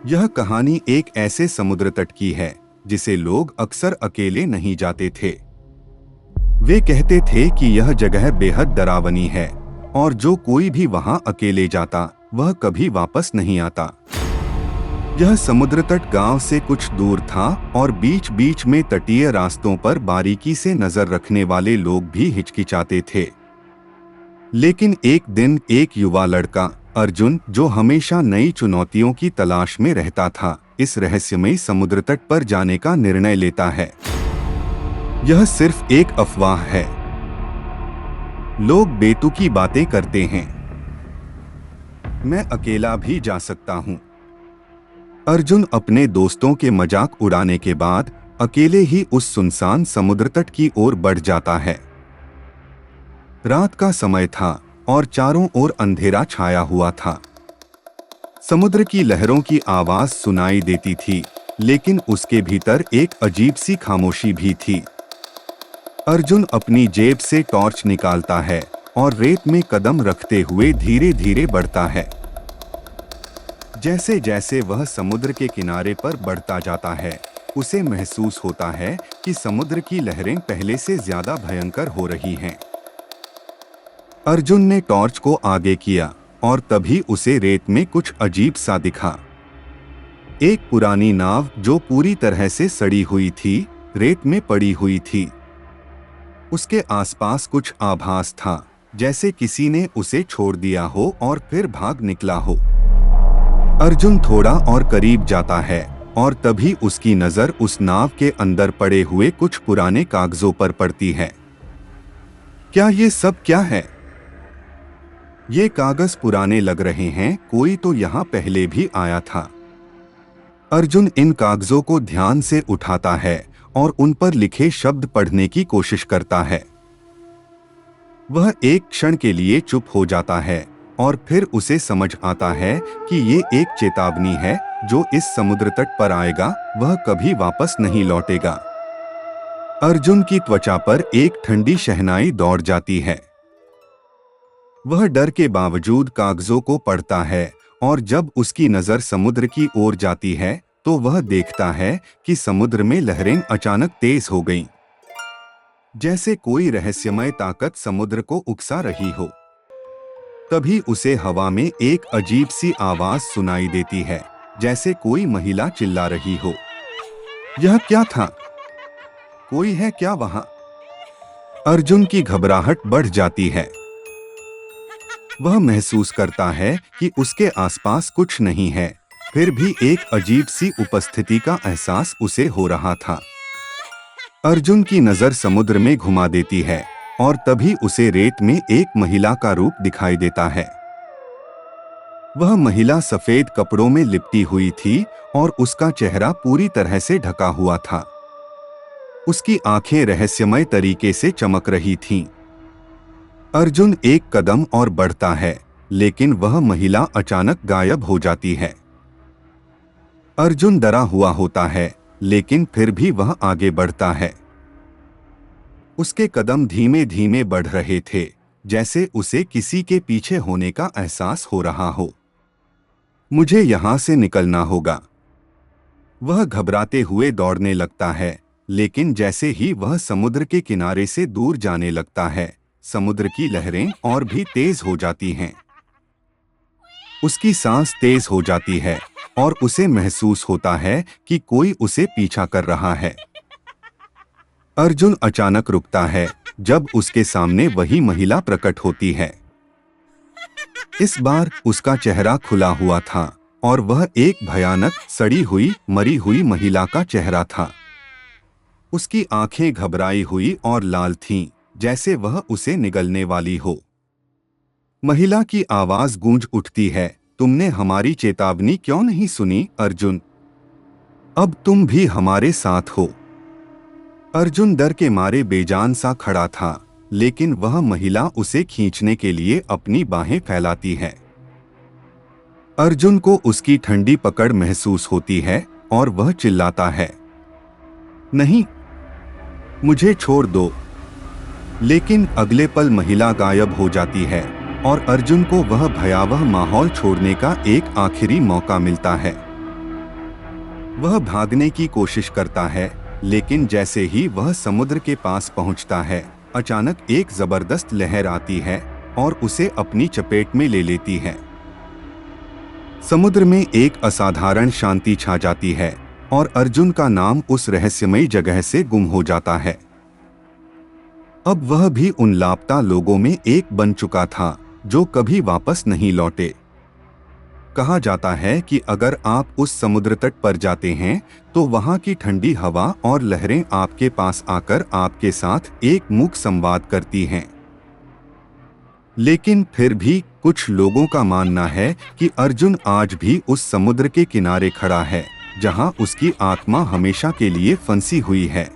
यह कहानी एक ऐसे समुद्र तट की है जिसे लोग अक्सर अकेले नहीं जाते थे। वे कहते थे कि यह जगह बेहद डरावनी है और जो कोई भी वहां अकेले जाता वह कभी वापस नहीं आता। यह समुद्र तट गांव से कुछ दूर था और बीच बीच में तटीय रास्तों पर बारीकी से नजर रखने वाले लोग भी हिचकिचाते थे। लेकिन एक दिन एक युवा लड़का अर्जुन, जो हमेशा नई चुनौतियों की तलाश में रहता था, इस रहस्यमयी समुद्र तट पर जाने का निर्णय लेता है। यह सिर्फ एक अफवाह है। लोग बेतुकी बातें करते हैं। मैं अकेला भी जा सकता हूं। अर्जुन अपने दोस्तों के मजाक उड़ाने के बाद अकेले ही उस सुनसान समुद्र तट की ओर बढ़ जाता है। रात का समय था और चारों ओर अंधेरा छाया हुआ था। समुद्र की लहरों की आवाज सुनाई देती थी, लेकिन उसके भीतर एक अजीब सी खामोशी भी थी। अर्जुन अपनी जेब से टॉर्च निकालता है और रेत में कदम रखते हुए धीरे धीरे बढ़ता है। जैसे जैसे वह समुद्र के किनारे पर बढ़ता जाता है, उसे महसूस होता है कि समुद्र की लहरें पहले से ज्यादा भयंकर हो रही हैं। अर्जुन ने टॉर्च को आगे किया और तभी उसे रेत में कुछ अजीब सा दिखा। एक पुरानी नाव जो पूरी तरह से सड़ी हुई थी, रेत में पड़ी हुई थी। उसके आसपास कुछ आभास था, जैसे किसी ने उसे छोड़ दिया हो और फिर भाग निकला हो। अर्जुन थोड़ा और करीब जाता है और तभी उसकी नजर उस नाव के अंदर पड़े हुए कुछ पुराने कागजों पर पड़ती है। क्या ये सब क्या है? ये कागज पुराने लग रहे हैं, कोई तो यहाँ पहले भी आया था। अर्जुन इन कागजों को ध्यान से उठाता है और उन पर लिखे शब्द पढ़ने की कोशिश करता है। वह एक क्षण के लिए चुप हो जाता है और फिर उसे समझ आता है कि ये एक चेतावनी है, जो इस समुद्र तट पर आएगा वह कभी वापस नहीं लौटेगा। अर्जुन की त्वचा पर एक ठंडी शहनाई दौड़ जाती है। वह डर के बावजूद कागजों को पढ़ता है और जब उसकी नजर समुद्र की ओर जाती है तो वह देखता है कि समुद्र में लहरें अचानक तेज हो गईं, जैसे कोई रहस्यमय ताकत समुद्र को उकसा रही हो। तभी उसे हवा में एक अजीब सी आवाज सुनाई देती है, जैसे कोई महिला चिल्ला रही हो। यह क्या था? कोई है क्या वहां? अर्जुन की घबराहट बढ़ जाती है। वह महसूस करता है कि उसके आसपास कुछ नहीं है, फिर भी एक अजीब सी उपस्थिति का एहसास उसे हो रहा था। अर्जुन की नजर समुद्र में घुमा देती है और तभी उसे रेत में एक महिला का रूप दिखाई देता है। वह महिला सफेद कपड़ों में लिपटी हुई थी और उसका चेहरा पूरी तरह से ढका हुआ था। उसकी आंखें रहस्यमय तरीके से चमक रही थीं। अर्जुन एक कदम और बढ़ता है, लेकिन वह महिला अचानक गायब हो जाती है। अर्जुन डरा हुआ होता है, लेकिन फिर भी वह आगे बढ़ता है। उसके कदम धीमे धीमे बढ़ रहे थे, जैसे उसे किसी के पीछे होने का एहसास हो रहा हो। मुझे यहां से निकलना होगा। वह घबराते हुए दौड़ने लगता है, लेकिन जैसे ही वह समुद्र के किनारे से दूर जाने लगता है, समुद्र की लहरें और भी तेज हो जाती हैं। उसकी सांस तेज हो जाती है और उसे महसूस होता है कि कोई उसे पीछा कर रहा है। अर्जुन अचानक रुकता है जब उसके सामने वही महिला प्रकट होती है। इस बार उसका चेहरा खुला हुआ था और वह एक भयानक सड़ी हुई मरी हुई महिला का चेहरा था। उसकी आंखें घबराई हुई और लाल थीं, जैसे वह उसे निगलने वाली हो। महिला की आवाज गूंज उठती है, तुमने हमारी चेतावनी क्यों नहीं सुनी अर्जुन? अब तुम भी हमारे साथ हो। अर्जुन डर के मारे बेजान सा खड़ा था, लेकिन वह महिला उसे खींचने के लिए अपनी बाहें फैलाती है। अर्जुन को उसकी ठंडी पकड़ महसूस होती है और वह चिल्लाता है, नहीं, मुझे छोड़ दो। लेकिन अगले पल महिला गायब हो जाती है और अर्जुन को वह भयावह माहौल छोड़ने का एक आखिरी मौका मिलता है। वह भागने की कोशिश करता है, लेकिन जैसे ही वह समुद्र के पास पहुंचता है, अचानक एक जबरदस्त लहर आती है और उसे अपनी चपेट में ले लेती है। समुद्र में एक असाधारण शांति छा जाती है और अर्जुन का नाम उस रहस्यमयी जगह से गुम हो जाता है। अब वह भी उन लापता लोगों में एक बन चुका था जो कभी वापस नहीं लौटे। कहा जाता है कि अगर आप उस समुद्र तट पर जाते हैं तो वहां की ठंडी हवा और लहरें आपके पास आकर आपके साथ एक मूक संवाद करती हैं। लेकिन फिर भी कुछ लोगों का मानना है कि अर्जुन आज भी उस समुद्र के किनारे खड़ा है, जहां उसकी आत्मा हमेशा के लिए फंसी हुई है।